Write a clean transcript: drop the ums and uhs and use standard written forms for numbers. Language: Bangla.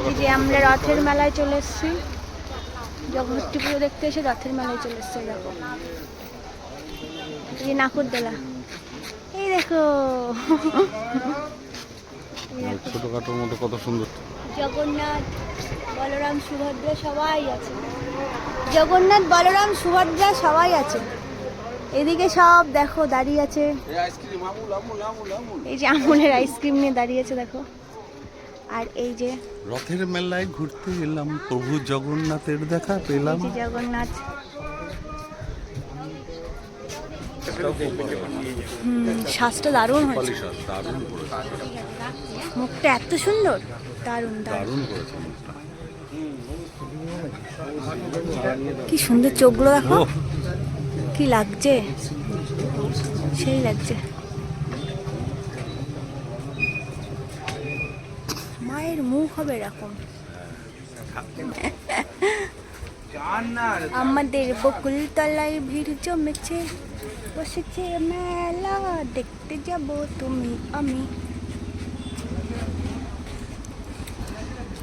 এই যে আমরা রথের মেলায় চলে এসেছি, জগদ্ধাত্রী পুজো দেখতে এসে রথের মেলায় চলে এসেছি। দেখো এই নাকুরদোলা, এই দেখো ছোটখাটোর মতো কত সুন্দর। জগন্নাথ, বলরাম, সুভদ্রা সবাই আছে। জগন্নাথ, বলরাম, সুভদ্রা সবাই আছে। এদিকে সব দেখো দাঁড়িয়ে আছে, এই যে আমুলের আইসক্রিম নিয়ে দাঁড়িয়েছে দেখো। আর এই যে রথের মেলায় ঘুরতে এলাম, প্রভু জগন্নাথের দেখা পেলাম। জগন্নাথ শ্বাসটা দারুণ হয়েছে, মুখটা এত সুন্দর, দারুণ দারুণ করেছে। কি সুন্দর চোখগুলো দেখো, কি লাগছে, সেই লাগছে। মায়ের মুখ হবে এরকম। আমাদের বকুল তলায় ভিড় জমেছে, বসেছে মেলা, দেখতে যাব তুমি আমি।